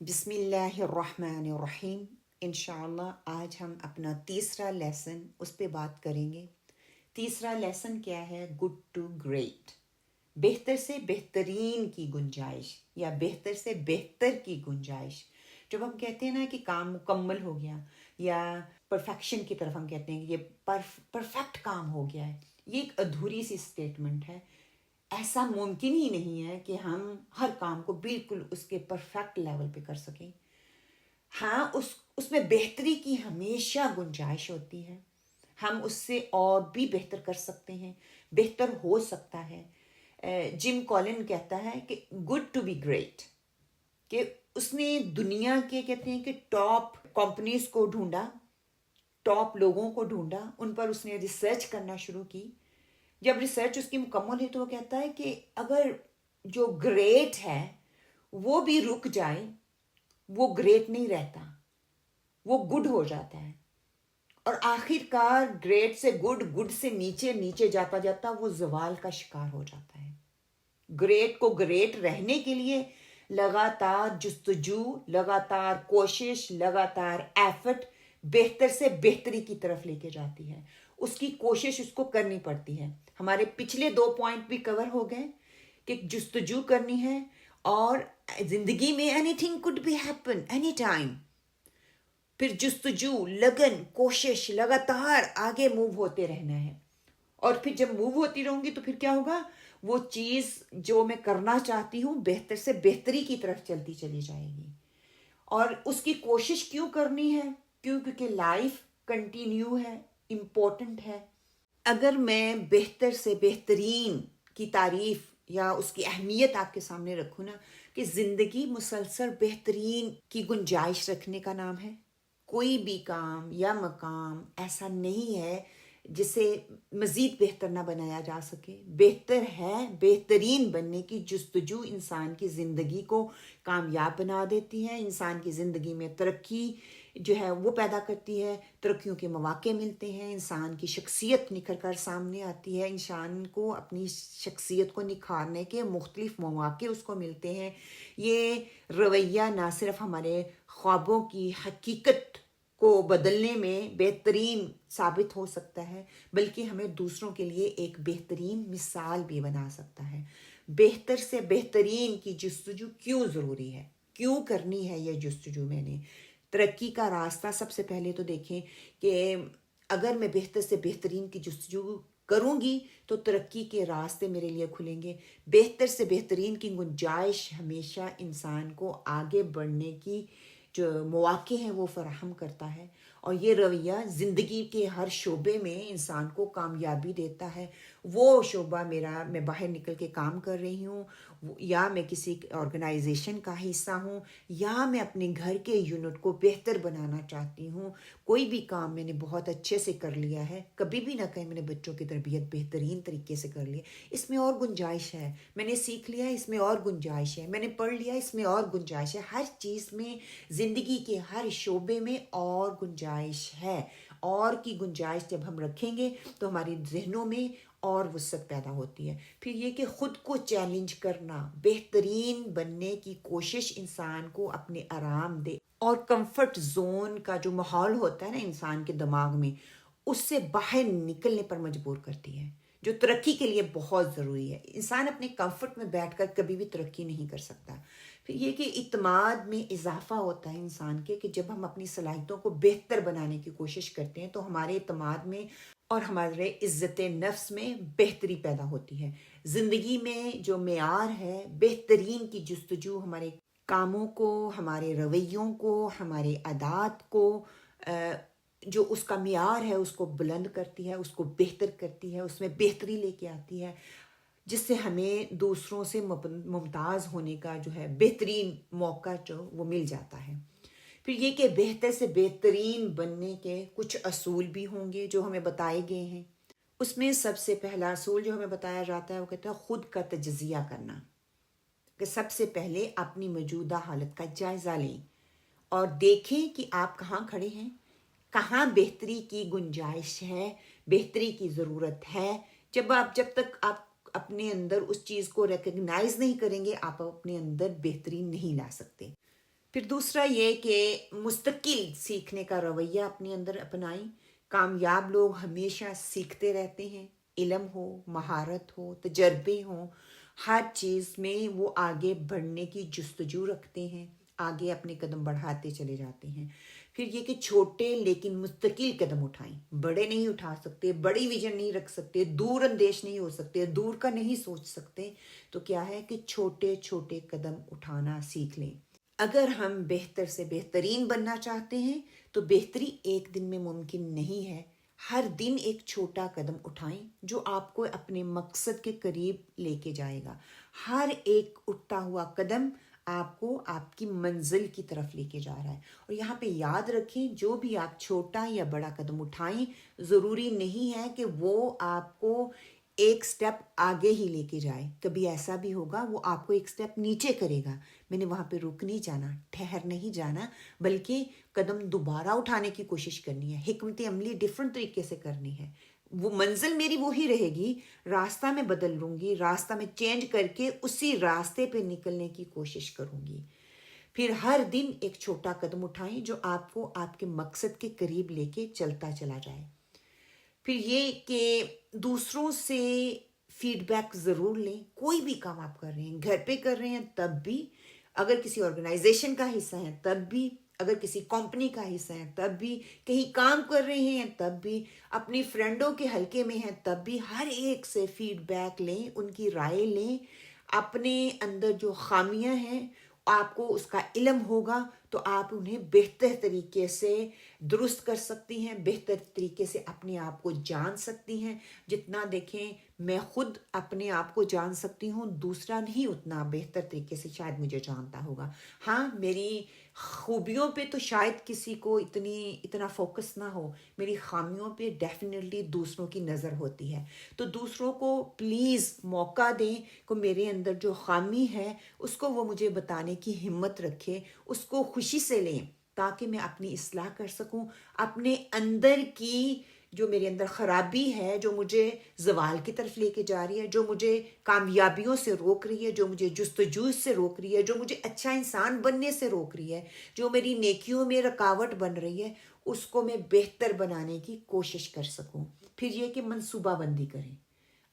बिस्मिल्लाहिर्रहमानिर्रहीम। इंशाअल्लाह आज हम अपना तीसरा लेसन उस पे बात करेंगे। तीसरा लेसन क्या है? गुड टू ग्रेट, बेहतर से बेहतरीन की गुंजाइश या बेहतर से बेहतर की गुंजाइश। जब हम कहते हैं ना कि काम मुकम्मल हो गया या परफेक्शन की तरफ हम कहते हैं कि ये परफेक्ट काम हो गया है, ये एक अधूरी सी स्टेटमेंट है। ऐसा मुमकिन ही नहीं है कि हम हर काम को बिल्कुल उसके परफेक्ट लेवल पे कर सकें। हाँ, उसमें बेहतरी की हमेशा गुंजाइश होती है। हम उससे और भी बेहतर कर सकते हैं, बेहतर हो सकता है। जिम कॉलिन कहता है कि गुड टू बी ग्रेट, कि उसने दुनिया के कहते हैं कि टॉप कंपनीज को ढूंढा, टॉप लोगों को ढूंढा, उन पर उसने रिसर्च करना शुरू की। जब रिसर्च उसकी मुकम्मल हुई तो वो कहता है कि अगर जो ग्रेट है वो भी रुक जाए, वो ग्रेट नहीं रहता, वो गुड हो जाता है। और आखिरकार ग्रेट से गुड, गुड से नीचे, नीचे जाता जाता वो जवाल का शिकार हो जाता है। ग्रेट को ग्रेट रहने के लिए लगातार जुस्तजू, लगातार कोशिश, लगातार एफर्ट बेहतर से बेहतरी की तरफ लेके जाती है। उसकी कोशिश उसको करनी पड़ती है। हमारे पिछले 2 पॉइंट भी कवर हो गए कि जुस्तजू करनी है और जिंदगी में anything could be happen any time. फिर जुस्तजू, लगन, कोशिश, लगातार आगे मूव होते रहना है। और फिर जब मूव होती रहूंगी तो फिर क्या होगा? वो चीज जो मैं करना चाहती हूँ बेहतर से बेहतरी की तरफ चलती चली जाएगी। और उसकी कोशिश क्यों करनी है? क्योंकि लाइफ कंटिन्यू है, इम्पोर्टेंट है। अगर मैं बेहतर से बेहतरीन की तारीफ या उसकी अहमियत आपके सामने रखूँ ना, कि जिंदगी मुसलसल बेहतरीन की गुंजाइश रखने का नाम है। कोई भी काम या मकाम ऐसा नहीं है जिसे मज़ीद बेहतर ना बनाया जा सके। बेहतर है, बेहतरीन बनने की जुस्तजू इंसान की ज़िंदगी को कामयाब बना देती है, इंसान की ज़िंदगी में तरक्की जो है वो पैदा करती है, तरक्कियों के मौके मिलते हैं, इंसान की शख्सियत निखर कर सामने आती है, इंसान को अपनी शख्सियत को निखारने के मुख्तलिफ मौके उसको मिलते हैं। ये रवैया ना सिर्फ हमारे ख्वाबों की हकीकत को बदलने में बेहतरीन साबित हो सकता है, बल्कि हमें दूसरों के लिए एक बेहतरीन मिसाल भी बना सकता है। बेहतर से बेहतरीन की जुस्तजू क्यों ज़रूरी है, क्यों करनी है ये जुस्तजू? मैंने तरक्की का रास्ता सबसे पहले तो देखें कि अगर मैं बेहतर से बेहतरीन की जुस्तजू करूंगी तो तरक्की के रास्ते मेरे लिए खुलेंगे। बेहतर से बेहतरीन की गुंजाइश हमेशा इंसान को आगे बढ़ने की जो मौके हैं वो फराहम करता है। और ये रवैया ज़िंदगी के हर शोबे में इंसान को कामयाबी देता है। वो शोबा मेरा, मैं बाहर निकल के काम कर रही हूँ, या मैं किसी ऑर्गेनाइजेशन का हिस्सा हूँ, या मैं अपने घर के यूनिट को बेहतर बनाना चाहती हूँ। कोई भी काम मैंने बहुत अच्छे से कर लिया है, कभी भी ना कहीं मैंने बच्चों की तरबियत बेहतरीन तरीके से कर ली, इसमें और गुंजाइश है। मैंने सीख लिया, इसमें और गुंजाइश है। मैंने पढ़ लिया, इसमें और गुंजाइश है। हर चीज़ में, ज़िंदगी के हर शोबे में और गुंजाइश है। और की गुंजाइश जब हम रखेंगे तो हमारे जहनों में और वसअत पैदा होती है। फिर ये कि ख़ुद को चैलेंज करना, बेहतरीन बनने की कोशिश इंसान को अपने आराम दे और कंफर्ट जोन का जो माहौल होता है ना इंसान के दिमाग में, उससे बाहर निकलने पर मजबूर करती है, जो तरक्की के लिए बहुत ज़रूरी है। इंसान अपने कंफर्ट में बैठकर कभी भी तरक्की नहीं कर सकता। फिर ये कि इत्माद में इजाफा होता है इंसान के, कि जब हम अपनी सलाहियतों को बेहतर बनाने की कोशिश करते हैं तो हमारे इत्माद में और हमारे इज़्ज़त नफ्स में बेहतरी पैदा होती है। ज़िंदगी में जो मेयार है, बेहतरीन की जुस्तजू हमारे कामों को, हमारे रवैयों को, हमारे आदात को, जो उसका मेयार है उसको बुलंद करती है, उसको बेहतर करती है, उसमें बेहतरी लेके आती है, जिससे हमें दूसरों से मुमताज़ होने का जो है बेहतरीन मौका जो वो मिल जाता है। फिर ये कि बेहतर से बेहतरीन बनने के कुछ असूल भी होंगे जो हमें बताए गए हैं। उसमें सबसे पहला असूल जो हमें बताया जाता है वो कहता है ख़ुद का तजज़िया करना, कि सबसे पहले अपनी मौजूदा हालत का जायज़ा लें और देखें कि आप कहाँ खड़े हैं, कहाँ बेहतरी की गुंजाइश है, बेहतरी की ज़रूरत है। जब तक आप अपने अंदर उस चीज़ को रिकग्नाइज़ नहीं करेंगे, आप अपने अंदर बेहतरी नहीं ला सकते। फिर दूसरा ये कि मुस्तकिल सीखने का रवैया अपने अंदर अपनाएं। कामयाब लोग हमेशा सीखते रहते हैं, इल्म हो, महारत हो, तजर्बे हो, हर चीज़ में वो आगे बढ़ने की जुस्तजू रखते हैं, आगे अपने कदम बढ़ाते चले जाते हैं। फिर ये कि छोटे लेकिन मुस्तकिल कदम उठाएं। बड़े नहीं उठा सकते, बड़ी विजन नहीं रख सकते, दूर अंदेश नहीं हो सकते, दूर का नहीं सोच सकते, तो क्या है कि छोटे छोटे कदम उठाना सीख लें। अगर हम बेहतर से बेहतरीन बनना चाहते हैं तो बेहतरी एक दिन में मुमकिन नहीं है। हर दिन एक छोटा कदम उठाएं जो आपको अपने मकसद के करीब लेके जाएगा। हर एक उठता हुआ कदम आपको आपकी मंजिल की तरफ लेके जा रहा है। और यहाँ पे याद रखें, जो भी आप छोटा या बड़ा कदम उठाएं, ज़रूरी नहीं है कि वो आपको एक स्टेप आगे ही लेके जाए। कभी ऐसा भी होगा वो आपको एक स्टेप नीचे करेगा। मैंने वहाँ पे रुक नहीं जाना, ठहर नहीं जाना, बल्कि कदम दोबारा उठाने की कोशिश करनी है। हिकमत अमली डिफरेंट तरीके से करनी है। वो मंजिल मेरी वही रहेगी, रास्ता मैं बदल लूँगी, रास्ता मैं चेंज करके उसी रास्ते पे निकलने की कोशिश करूँगी। फिर हर दिन एक छोटा कदम उठाएं जो आपको आपके मकसद के करीब लेके चलता चला जाए। फिर ये कि दूसरों से फीडबैक ज़रूर लें। कोई भी काम आप कर रहे हैं, घर पे कर रहे हैं तब भी, अगर किसी ऑर्गेनाइजेशन का हिस्सा है तब भी, अगर किसी कंपनी का हिस्सा है तब भी, कहीं काम कर रहे हैं तब भी, अपनी फ्रेंडों के हलके में हैं तब भी, हर एक से फीडबैक लें, उनकी राय लें। अपने अंदर जो खामियां हैं आपको उसका इल्म होगा तो आप उन्हें बेहतर तरीके से दुरुस्त कर सकती हैं, बेहतर तरीके से अपने आप को जान सकती हैं। जितना देखें मैं खुद अपने आप को जान सकती हूँ, दूसरा नहीं उतना बेहतर तरीके से शायद मुझे जानता होगा। हाँ, मेरी खूबियों पे तो शायद किसी को इतना फोकस ना हो, मेरी खामियों पे डेफिनेटली दूसरों की नज़र होती है। तो दूसरों को प्लीज़ मौका दें कि मेरे अंदर जो खामी है उसको वो मुझे बताने की हिम्मत रखे, उसको खुशी से लें ताकि मैं अपनी इस्लाह कर सकूं। अपने अंदर की जो मेरे अंदर ख़राबी है, जो मुझे ज़वाल की तरफ लेके जा रही है, जो मुझे कामयाबियों से रोक रही है, जो मुझे जुस्तजू से रोक रही है, जो मुझे अच्छा इंसान बनने से रोक रही है, जो मेरी नेकियों में रुकावट बन रही है, उसको मैं बेहतर बनाने की कोशिश कर सकूं। फिर ये कि मनसूबाबंदी करें।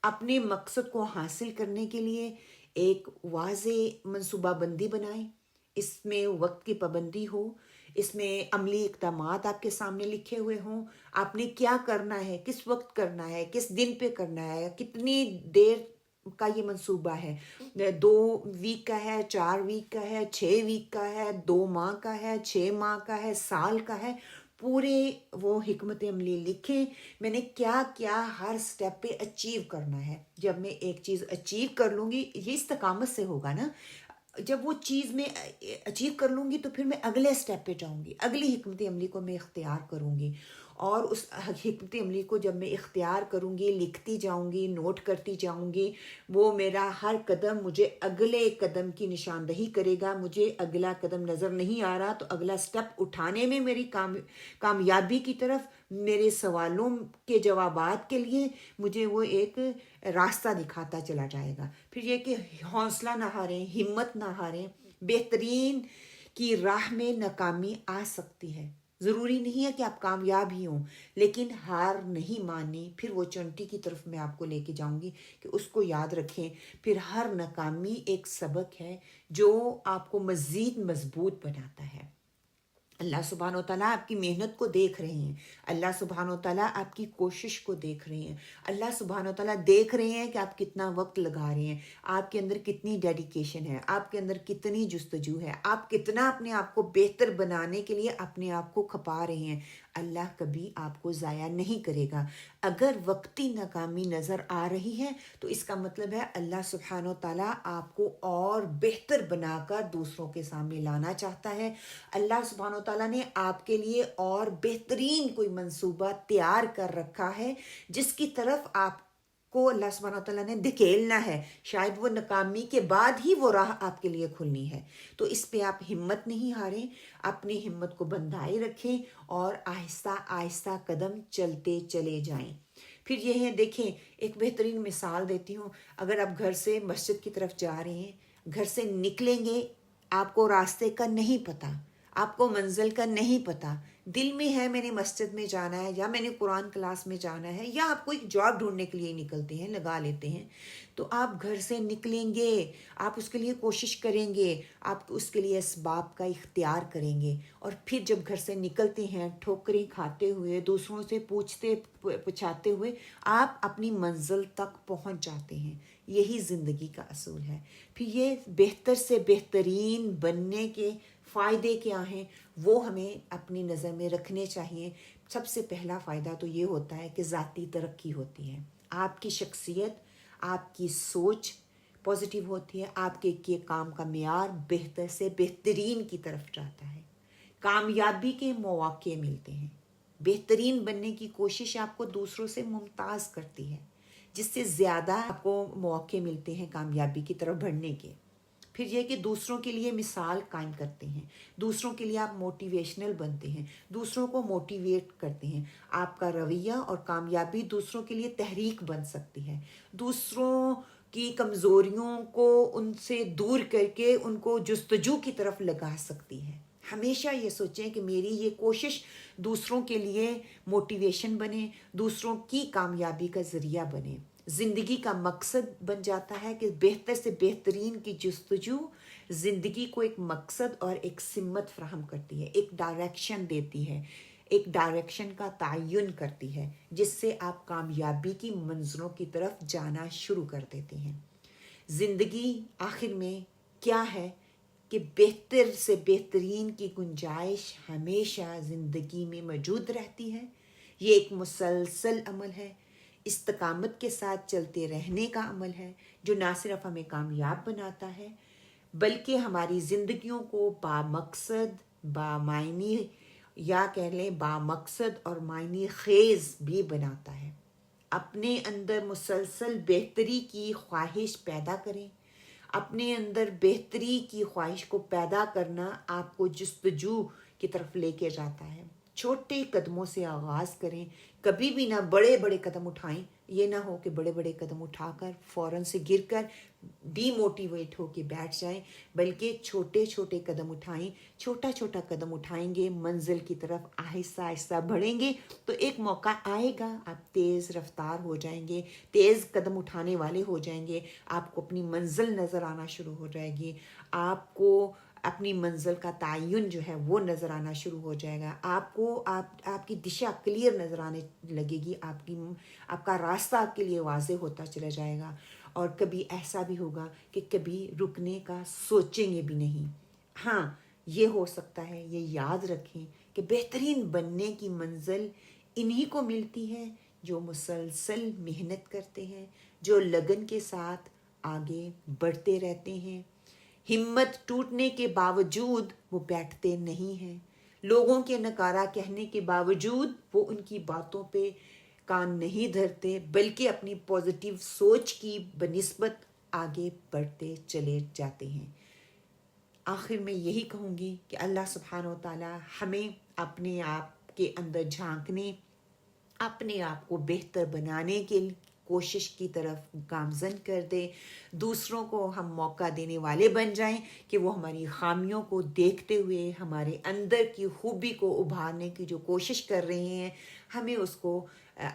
अपने मकसद को हासिल करने के लिए एक वाज़ेह मनसूबाबंदी बनाएं। इसमें वक्त की पाबंदी हो, इसमें अमली इक़दामात आपके सामने लिखे हुए हों। आपने क्या करना है, किस वक्त करना है, किस दिन पे करना है, कितनी देर का ये मंसूबा है, 2 वीक का है, 4 वीक का है, 6 वीक का है, 2 माह का है, 6 माह का है, साल का है। पूरे वो हिकमत अमली लिखें, मैंने क्या क्या हर स्टेप पे अचीव करना है। जब मैं एक चीज़ अचीव कर लूँगी, ये इस्तकामत से होगा ना, जब वो चीज़ मैं अचीव कर लूँगी तो फिर मैं अगले स्टेप पे जाऊँगी, अगली हिकमत अमली को मैं इख्तियार करूँगी। और उस हिकमत अमली को जब मैं इख्तियार करूँगी, लिखती जाऊँगी, नोट करती जाऊँगी, वो मेरा हर कदम मुझे अगले कदम की निशानदही करेगा। मुझे अगला कदम नज़र नहीं आ रहा तो अगला स्टेप उठाने में मेरी कामयाबी की तरफ, मेरे सवालों के जवाबात के लिए मुझे वो एक रास्ता दिखाता चला जाएगा। फिर ये कि हौसला ना हारें, हिम्मत ना हारें। बेहतरीन की राह में नाकामी आ सकती है, ज़रूरी नहीं है कि आप कामयाब ही हों, लेकिन हार नहीं माननी। फिर वो चंटी की तरफ मैं आपको लेके जाऊंगी कि उसको याद रखें। फिर हर नाकामी एक सबक है जो आपको मज़ीद मजबूत बनाता है। अल्लाह सुब्हानो तआला आपकी मेहनत को देख रहे हैं, अल्लाह सुब्हानो तआला आपकी कोशिश को देख रहे हैं, अल्लाह सुब्हानो तआला देख रहे हैं कि आप कितना वक्त लगा रहे हैं, आपके अंदर कितनी डेडिकेशन है, आपके अंदर कितनी जुस्तजू है, आप कितना अपने आप को बेहतर बनाने के लिए अपने आप को खपा रहे हैं। अल्लाह कभी आपको ज़ाया नहीं करेगा। अगर वक्ती नाकामी नज़र आ रही है तो इसका मतलब है अल्लाह सुब्हानो तआला आपको और बेहतर बनाकर दूसरों के सामने लाना चाहता है। अल्लाह सुब्हानो तआला ने आपके लिए और बेहतरीन कोई मंसूबा तैयार कर रखा है जिसकी तरफ आप को अल्लाह सुब्हानो तआला ने धकेलना है। शायद वो नाकामी के बाद ही वो राह आपके लिए खुलनी है। तो इस पे आप हिम्मत नहीं हारें, अपनी हिम्मत को बंधाए रखें और आहिस्ता आहिस्ता कदम चलते चले जाएं। फिर ये है, देखें, एक बेहतरीन मिसाल देती हूँ। अगर आप घर से मस्जिद की तरफ जा रहे हैं, घर से निकलेंगे, آپ کو راستے کا نہیں پتہ، آپ کو منزل کا نہیں پتہ، دل میں ہے میں نے مسجد میں جانا ہے یا میں نے قرآن کلاس میں جانا ہے، یا آپ کو ایک جاب ڈھونڈنے کے لیے نکلتے ہیں، لگا لیتے ہیں، تو آپ گھر سے نکلیں گے، آپ اس کے لیے کوشش کریں گے، آپ اس کے لیے اسباب کا اختیار کریں گے، اور پھر جب گھر سے نکلتے ہیں ٹھوکریں کھاتے ہوئے، دوسروں سے پوچھاتے ہوئے آپ اپنی منزل تک پہنچ جاتے ہیں۔ یہی زندگی کا اصول ہے۔ پھر یہ بہتر سے بہترین بننے کے فائدے کیا ہیں وہ ہمیں اپنی نظر میں رکھنے چاہیے۔ سب سے پہلا فائدہ تو یہ ہوتا ہے کہ ذاتی ترقی ہوتی ہے، آپ کی شخصیت، آپ کی سوچ پازیٹیو ہوتی ہے، آپ کے کام کا معیار بہتر سے بہترین کی طرف جاتا ہے، کامیابی کے مواقع ملتے ہیں، بہترین بننے کی کوشش آپ کو دوسروں سے ممتاز کرتی ہے، جس سے زیادہ آپ کو مواقع ملتے ہیں کامیابی کی طرف بڑھنے کے۔ پھر یہ کہ دوسروں کے لیے مثال قائم کرتے ہیں، دوسروں کے لیے آپ موٹیویشنل بنتے ہیں، دوسروں کو موٹیویٹ کرتے ہیں، آپ کا رویہ اور کامیابی دوسروں کے لیے تحریک بن سکتی ہے، دوسروں کی کمزوریوں کو ان سے دور کر کے ان کو جستجو کی طرف لگا سکتی ہے۔ ہمیشہ یہ سوچیں کہ میری یہ کوشش دوسروں کے لیے موٹیویشن بنے، دوسروں کی کامیابی کا ذریعہ بنے۔ زندگی کا مقصد بن جاتا ہے کہ بہتر سے بہترین کی جستجو زندگی کو ایک مقصد اور ایک سمت فراہم کرتی ہے، ایک ڈائریکشن دیتی ہے، ایک ڈائریکشن کا تعین کرتی ہے، جس سے آپ کامیابی کی منزلوں کی طرف جانا شروع کر دیتے ہیں۔ زندگی آخر میں کیا ہے کہ بہتر سے بہترین کی گنجائش ہمیشہ زندگی میں موجود رہتی ہے۔ یہ ایک مسلسل عمل ہے، استقامت کے ساتھ چلتے رہنے کا عمل ہے، جو نہ صرف ہمیں کامیاب بناتا ہے بلکہ ہماری زندگیوں کو بامقصد، بامعنی، یا کہہ لیں بامقصد اور معنی خیز بھی بناتا ہے۔ اپنے اندر مسلسل بہتری کی خواہش پیدا کریں۔ اپنے اندر بہتری کی خواہش کو پیدا کرنا آپ کو جستجو کی طرف لے کے جاتا ہے۔ چھوٹے قدموں سے آغاز کریں، کبھی بھی نہ بڑے بڑے قدم اٹھائیں۔ یہ نہ ہو کہ بڑے بڑے قدم اٹھا کر فوراً سے گر کر ڈی موٹیویٹ ہو کے بیٹھ جائیں، بلکہ چھوٹے چھوٹے قدم اٹھائیں۔ چھوٹا چھوٹا قدم اٹھائیں گے، منزل کی طرف آہستہ آہستہ بڑھیں گے تو ایک موقع آئے گا آپ تیز رفتار ہو جائیں گے، تیز قدم اٹھانے والے ہو جائیں گے، آپ کو اپنی منزل نظر آنا شروع ہو جائے گی، آپ کو اپنی منزل کا تعین جو ہے وہ نظر آنا شروع ہو جائے گا، آپ کو آپ کی دشا کلیئر نظر آنے لگے گی، آپ کا راستہ آپ کے لیے واضح ہوتا چلا جائے گا، اور کبھی ایسا بھی ہوگا کہ کبھی رکنے کا سوچیں گے بھی نہیں۔ ہاں، یہ ہو سکتا ہے، یہ یاد رکھیں کہ بہترین بننے کی منزل انہی کو ملتی ہے جو مسلسل محنت کرتے ہیں، جو لگن کے ساتھ آگے بڑھتے رہتے ہیں۔ ہمت ٹوٹنے کے باوجود وہ بیٹھتے نہیں ہیں، لوگوں کے نکارہ کہنے کے باوجود وہ ان کی باتوں پہ کان نہیں دھرتے، بلکہ اپنی پازیٹیو سوچ کی بنسبت آگے بڑھتے چلے جاتے ہیں۔ آخر میں یہی کہوں گی کہ اللہ سبحانہ و تعالی ہمیں اپنے آپ کے اندر جھانکنے، اپنے آپ کو بہتر بنانے کے کوشش کی طرف گامزن کر دے، دوسروں کو ہم موقع دینے والے بن جائیں کہ وہ ہماری خامیوں کو دیکھتے ہوئے ہمارے اندر کی خوبی کو ابھارنے کی جو کوشش کر رہے ہیں، ہمیں اس کو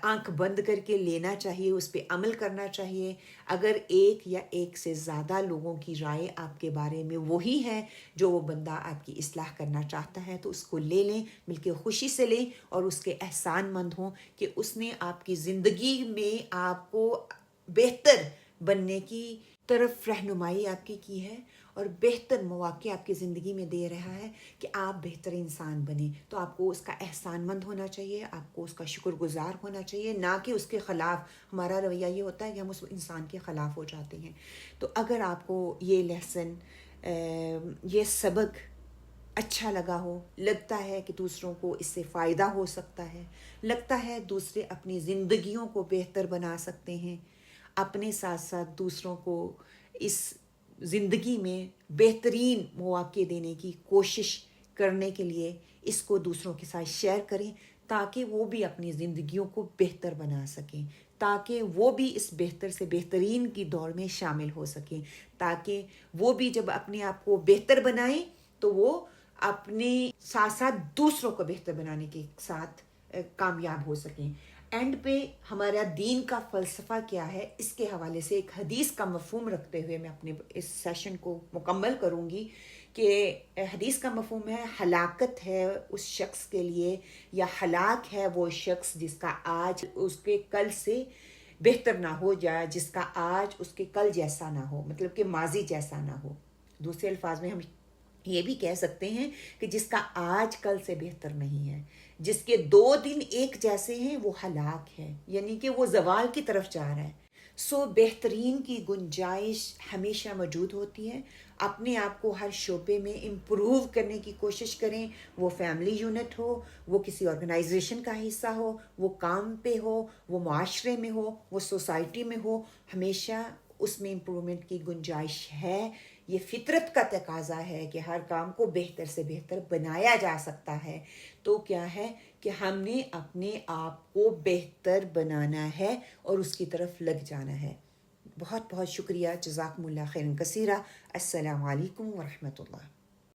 آنکھ بند کر کے لینا چاہیے، اس پہ عمل کرنا چاہیے۔ اگر ایک یا ایک سے زیادہ لوگوں کی رائے آپ کے بارے میں وہی ہے جو وہ بندہ آپ کی اصلاح کرنا چاہتا ہے، تو اس کو لے لیں، بلکہ خوشی سے لیں، اور اس کے احسان مند ہوں کہ اس نے آپ کی زندگی میں آپ کو بہتر بننے کی طرف رہنمائی آپ کی ہے، اور بہتر مواقع آپ کی زندگی میں دے رہا ہے کہ آپ بہتر انسان بنیں۔ تو آپ کو اس کا احسان مند ہونا چاہیے، آپ کو اس کا شکر گزار ہونا چاہیے، نہ کہ اس کے خلاف۔ ہمارا رویہ یہ ہوتا ہے کہ ہم اس انسان کے خلاف ہو جاتے ہیں۔ تو اگر آپ کو یہ لیسن، یہ سبق اچھا لگا ہو، لگتا ہے کہ دوسروں کو اس سے فائدہ ہو سکتا ہے، لگتا ہے دوسرے اپنی زندگیوں کو بہتر بنا سکتے ہیں، اپنے ساتھ ساتھ دوسروں کو اس زندگی میں بہترین مواقع دینے کی کوشش کرنے کے لیے اس کو دوسروں کے ساتھ شیئر کریں، تاکہ وہ بھی اپنی زندگیوں کو بہتر بنا سکیں، تاکہ وہ بھی اس بہتر سے بہترین کی دوڑ میں شامل ہو سکیں، تاکہ وہ بھی جب اپنے آپ کو بہتر بنائیں تو وہ اپنے ساتھ ساتھ دوسروں کو بہتر بنانے کے ساتھ کامیاب ہو سکیں۔ اینڈ پہ ہمارا دین کا فلسفہ کیا ہے، اس کے حوالے سے ایک حدیث کا مفہوم رکھتے ہوئے میں اپنے اس سیشن کو مکمل کروں گی کہ حدیث کا مفہوم ہے ہلاکت ہے اس شخص کے لیے، یا ہلاک ہے وہ شخص جس کا آج اس کے کل سے بہتر نہ ہو، یا جس کا آج اس کے کل جیسا نہ ہو، مطلب کہ ماضی جیسا نہ ہو۔ دوسرے الفاظ میں ہم یہ بھی کہہ سکتے ہیں کہ جس کا آج کل سے بہتر نہیں ہے، جس کے 2 دن ایک جیسے ہیں، وہ ہلاک ہے، یعنی کہ وہ زوال کی طرف جا رہا ہے۔ بہترین کی گنجائش ہمیشہ موجود ہوتی ہے۔ اپنے آپ کو ہر شعبے میں امپروو کرنے کی کوشش کریں، وہ فیملی یونٹ ہو، وہ کسی آرگنائزیشن کا حصہ ہو، وہ کام پہ ہو، وہ معاشرے میں ہو، وہ سوسائٹی میں ہو، ہمیشہ اس میں امپرومنٹ کی گنجائش ہے۔ یہ فطرت کا تقاضا ہے کہ ہر کام کو بہتر سے بہتر بنایا جا سکتا ہے۔ تو کیا ہے کہ ہم نے اپنے آپ کو بہتر بنانا ہے اور اس کی طرف لگ جانا ہے۔ بہت بہت شکریہ، جزاکم اللہ خیرا کثیرا۔ السلام علیکم ورحمۃ اللہ۔